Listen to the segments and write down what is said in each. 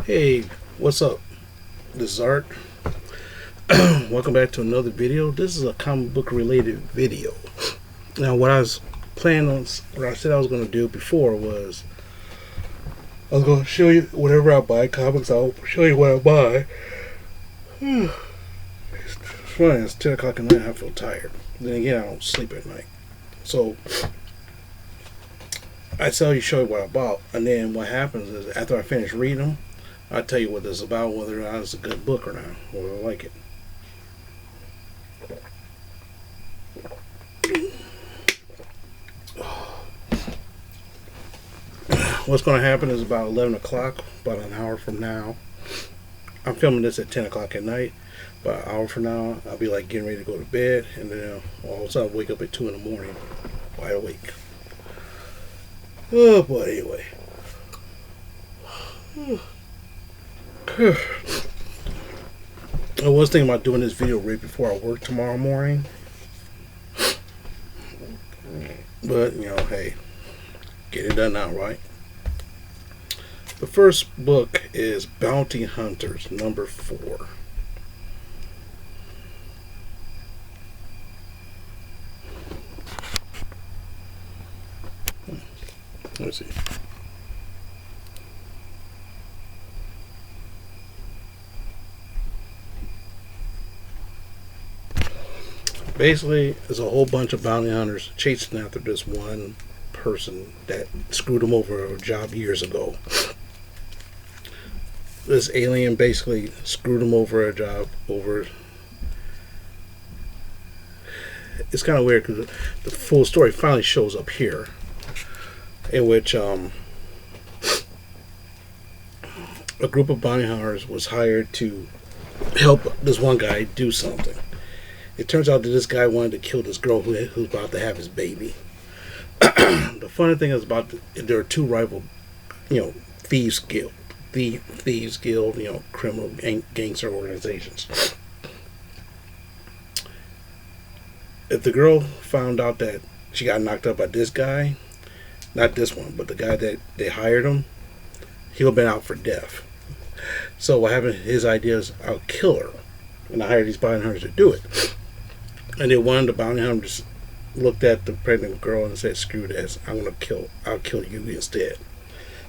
Hey, what's up? This is Art. Welcome back to another video. This is a comic book related video. Now, what I was planning on, what I said I was going to do before was, I was going to show you whatever I buy comics. I'll show you what I buy. It's funny, it's 10 o'clock at night. I feel tired. Then again, I don't sleep at night. So, I tell you, show you what I bought. And then what happens is, after I finish reading them, I'll tell you what it's about, whether or not it's a good book or not, whether I like it. What's going to happen is about 11 o'clock, about an hour from now. I'm filming this at 10 o'clock at night. About an hour from now, I'll be like getting ready to go to bed, and then all of a sudden I'll wake up at 2 in the morning, wide awake. Oh boy, anyway. I was thinking about doing this video right before I work tomorrow morning. But, hey, get it done now, right? The first book is Bounty Hunters, number 4. Let's see. Basically, there's a whole bunch of bounty hunters chasing after this one person that screwed them over a job years ago. This alien basically screwed him over a job over. It's kind of weird because the full story finally shows up here, in which a group of bounty hunters was hired to help this one guy do something. It turns out that this guy wanted to kill this girl who's about to have his baby. The funny thing is there are two rival, thieves guild, criminal gangster organizations. If the girl found out that she got knocked up by this guy, not this one, but the guy that they hired him, he'll been out for death. So what happened? His idea is, I'll kill her, and I hired these bounty hunters to do it. And then one of the bounty hunters looked at the pregnant girl and said, "Screw this! I'll kill you instead."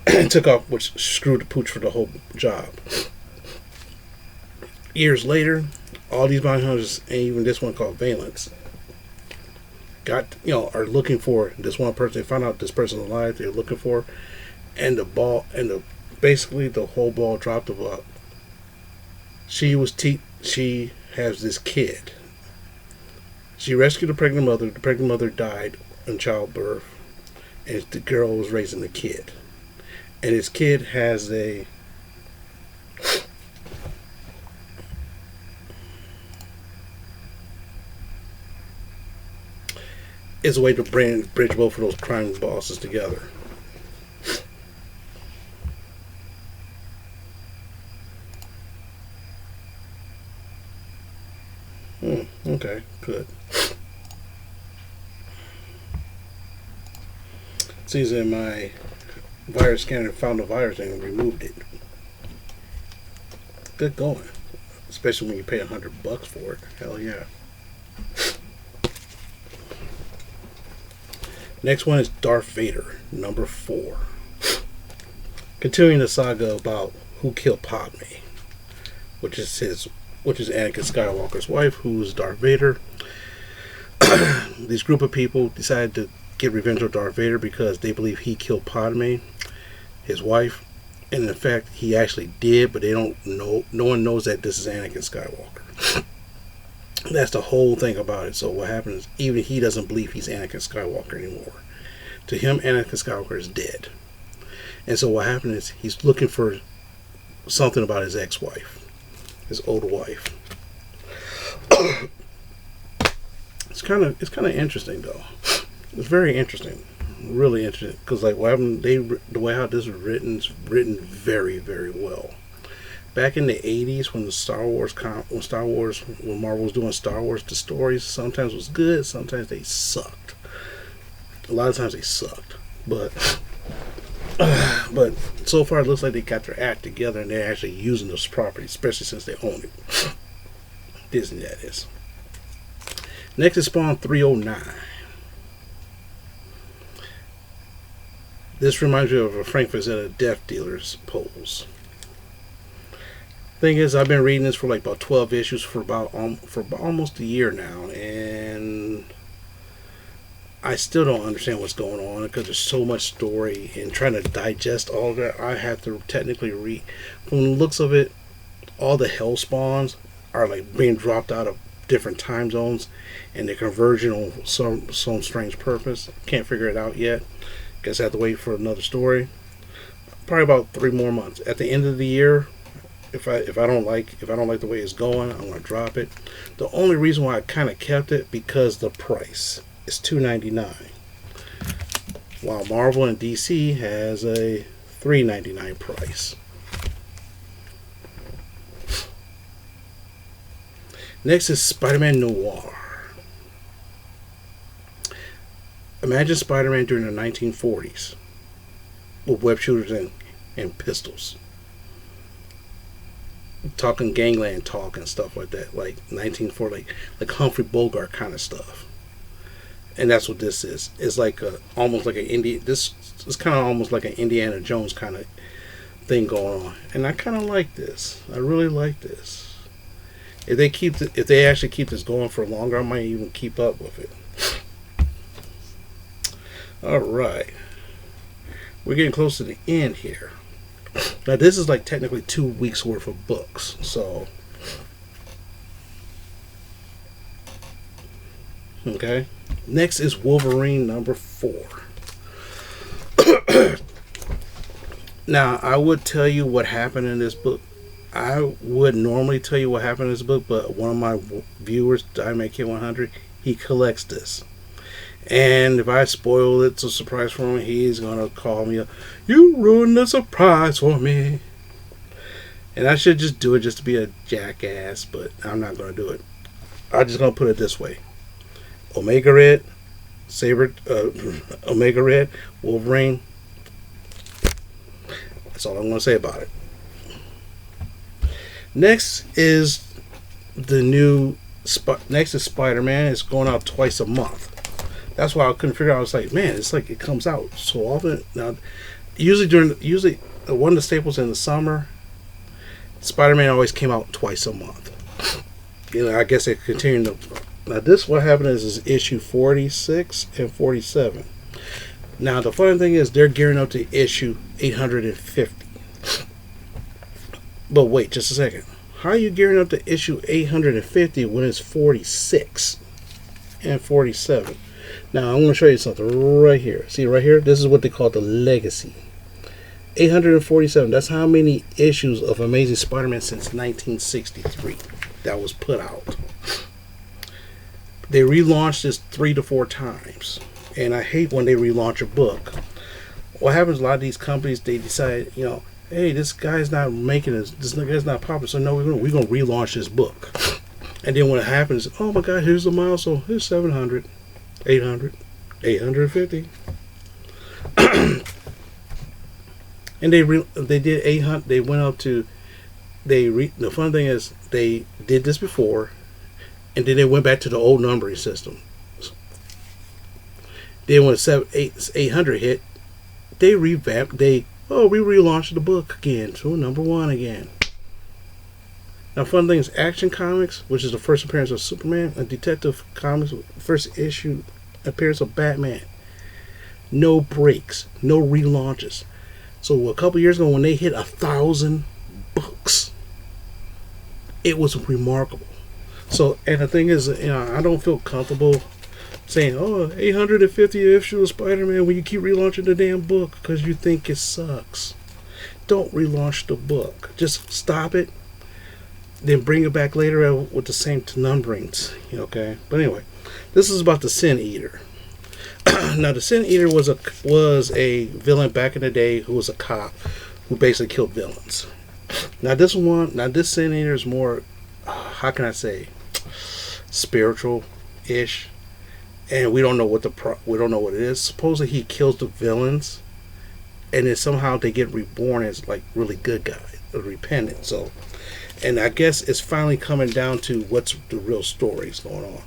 And took off, which screwed the pooch for the whole job. Years later, all these bounty hunters, and even this one called Valence, are looking for this one person. They found out this person's alive. They're looking for, and basically the whole ball dropped about. She has this kid. She rescued the pregnant mother. The pregnant mother died in childbirth, and the girl was raising the kid. And his kid has it's a way to bridge both of those crime bosses together. Okay, good. Seems that my virus scanner found the virus and removed it. Good going. Especially when you pay $100 for it. Hell yeah. Next one is Darth Vader, number 4. Continuing the saga about who killed Padme, which is Anakin Skywalker's wife, who's Darth Vader. This group of people decided to get revenge on Darth Vader because they believe he killed Padme, his wife, and in fact he actually did, but they don't know. No one knows that this is Anakin Skywalker. That's the whole thing about it. So what happens is, even he doesn't believe he's Anakin Skywalker anymore. To him, Anakin Skywalker is dead. And so what happened is, he's looking for something about his ex-wife, his old wife. It's kind of interesting though. It's very interesting, really interesting, because like what happened, the way how this was written is written very, very well. Back in the 80s, when when Marvel was doing Star Wars, the stories sometimes was good, sometimes they sucked. A lot of times they sucked, but But so far, it looks like they got their act together and they're actually using this property, especially since they own it. Disney, that is. Next is Spawn 309. This reminds me of a Frank Frazetta Death Dealers polls. Thing is, I've been reading this for like about 12 issues for about almost a year now, and I still don't understand what's going on because there's so much story and trying to digest all of that. I have to technically read. From the looks of it, all the hell spawns are like being dropped out of different time zones, and they're converging on some strange purpose. Can't figure it out yet. Guess I have to wait for another story. Probably about 3 more months. At the end of the year, if I don't like the way it's going, I'm gonna drop it. The only reason why I kind of kept it because the price is $2.99, while Marvel and DC has a $3.99 price. Next is SpiderMan Noir. Imagine Spider-Man during the 1940s with web shooters and pistols. Talking gangland talk and stuff like that, like 1940, like Humphrey Bogart kind of stuff. And that's what this is. It's like almost like this is kind of almost like an Indiana Jones kind of thing going on. And I kind of like this. I really like this. If they actually keep this going for longer, I might even keep up with it. All right, we're getting close to the end here. Now this is like technically 2 weeks worth of books. So, okay. Next is Wolverine number 4. Now I would tell you what happened in this book. I would normally tell you what happened in this book, but one of my viewers, Dynamite Kid 100, he collects this. And if I spoil it, it's a surprise for him. He's gonna call me up. You ruined the surprise for me. And I should just do it just to be a jackass, but I'm not gonna do it. I'm just gonna put it this way: Omega Red, Omega Red, Wolverine. That's all I'm gonna say about it. Next is Next is Spider-Man. It's going out twice a month. That's why I couldn't figure out. I was like, man, it's like it comes out so often now. Usually one of the staples in the summer, Spider-Man always came out twice a month. I guess they continue to. Now this, what happened is issue 46 and 47. Now the funny thing is they're gearing up to issue 850. But wait, just a second. How are you gearing up to issue 850 when it's 46 and 47? Now, I'm going to show you something right here. See right here? This is what they call the legacy. 847. That's how many issues of Amazing Spider-Man since 1963 that was put out. They relaunched this 3 to 4 times. And I hate when they relaunch a book. What happens, a lot of these companies, they decide, hey, this guy's not making this guy's not popular, so no, we're going to relaunch this book. And then when it happens, oh my God, here's the milestone. Here's 700. 800, 850, and they did 800. They went up to the fun thing is they did this before, and then they went back to the old numbering system. Then when 800 hit, they revamped. We relaunched the book again to number 1 again. Now, fun thing is Action Comics, which is the first appearance of Superman, and Detective Comics, first issue appearance of Batman. No breaks, no relaunches. So a couple years ago, when they hit 1,000 books, it was remarkable. So, and the thing is, I don't feel comfortable saying, 850 issue of Spider-Man when you keep relaunching the damn book because you think it sucks. Don't relaunch the book. Just stop it. Then bring it back later with the same numberings, okay? But anyway, this is about the Sin Eater. Now, the Sin Eater was a villain back in the day who was a cop who basically killed villains. Now, this Sin Eater is more, how can I say, spiritual-ish, and we don't know what it is. Supposedly, he kills the villains and then somehow they get reborn as like really good guys, repentant. So, and I guess it's finally coming down to what's the real stories going on.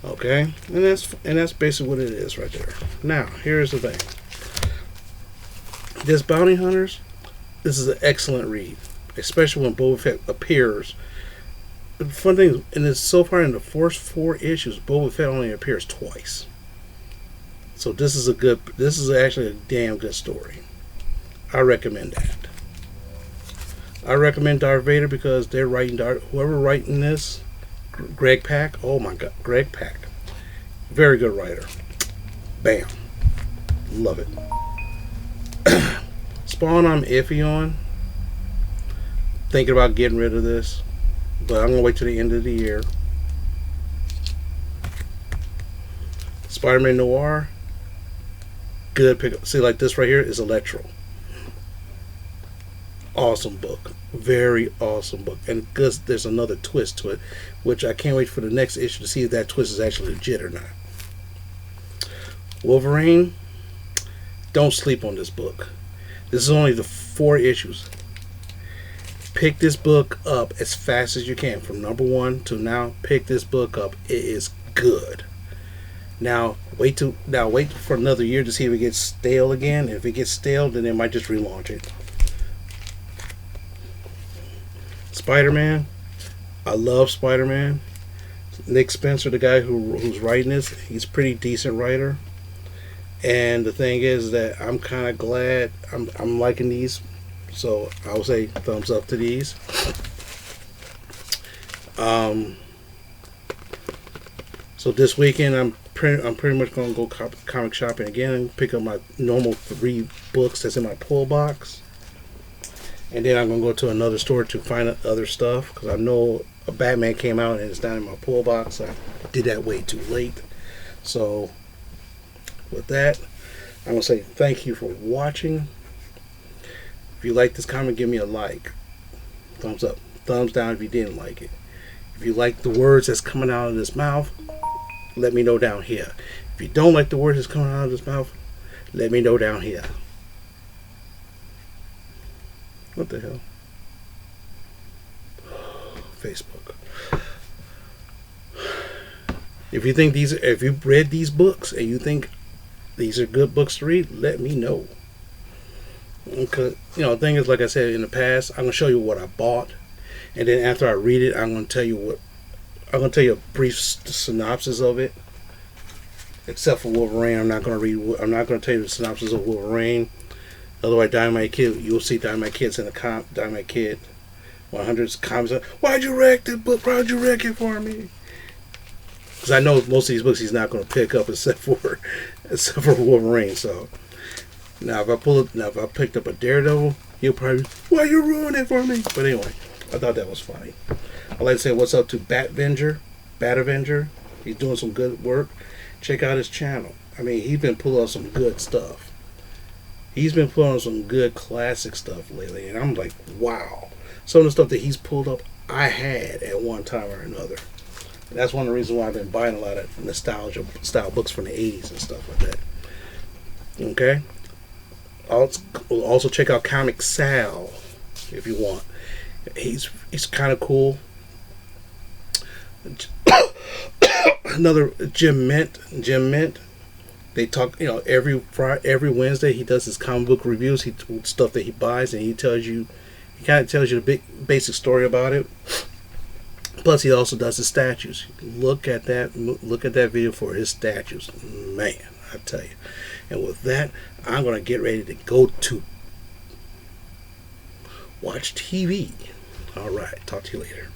Okay, and that's basically what it is right there. Now, here's the thing. This Bounty Hunters, this is an excellent read, especially when Boba Fett appears. The fun thing, and it's so far in the first 4 issues, Boba Fett only appears twice. So this is actually a damn good story. I recommend that. I recommend Darth Vader because they're writing whoever writing this, Greg Pak. Oh my God, Greg Pak, very good writer. Bam, love it. Spawn, I'm iffy on. Thinking about getting rid of this, but I'm gonna wait till the end of the year. SpiderMan Noir, good pick. See, like this right here is Electro. Awesome book, very awesome book, and because there's another twist to it, which I can't wait for the next issue to see if that twist is actually legit or not. Wolverine, don't sleep on this book. This is only the 4 issues. Pick this book up as fast as you can from number 1 to now. Pick this book up. It is good. Now wait for another year to see if it gets stale again. If it gets stale, then they might just relaunch it. Spider-Man, I love Spider-Man. Nick Spencer, the guy who's writing this, he's a pretty decent writer. And the thing is that I'm kind of glad I'm liking these, so I would say thumbs up to these. So this weekend I'm pretty much gonna go comic shopping again and pick up my normal 3 books that's in my pull box, and then I'm gonna go to another store to find other stuff because I know a Batman came out and it's down in my pull box. I did that way too late, so. With that, I'm going to say thank you for watching. If you like this comment, give me a like. Thumbs up. Thumbs down if you didn't like it. If you like the words that's coming out of this mouth, let me know down here. If you don't like the words that's coming out of this mouth, let me know down here. What the hell? Facebook. If you've read these books and you think these are good books to read, let me know. Because, the thing is, like I said in the past, I'm going to show you what I bought. And then after I read it, I'm going to tell you a brief synopsis of it. Except for Wolverine, I'm not going to tell you the synopsis of Wolverine. Otherwise, Dynamite Kid, you'll see Dynamite Kid's in the Dynamite Kid 100's comments. Why'd you wreck the book? Why'd you wreck it for me? Because I know most of these books he's not going to pick up except for Wolverine. So now if I picked up a Daredevil, he'll probably, why you ruin it for me? But anyway, I thought that was funny. I'd like to say what's up to Bat Avenger. He's doing some good work. Check out his channel. I mean, he's been pulling out some good stuff. He's been pulling out some good classic stuff lately, and I'm like, wow. Some of the stuff that he's pulled up, I had at one time or another. That's one of the reasons why I've been buying a lot of nostalgia style books from the 80s and stuff like that. Okay? Also check out Comic Sal if you want. He's kind of cool. Another Jim Mint. They talk, every Wednesday he does his comic book reviews, stuff that he buys, and he kind of tells you the big basic story about it. Plus, he also does his statues. Look at that video for his statues. Man, I tell you. And with that, I'm going to get ready to go to watch TV. All right. Talk to you later.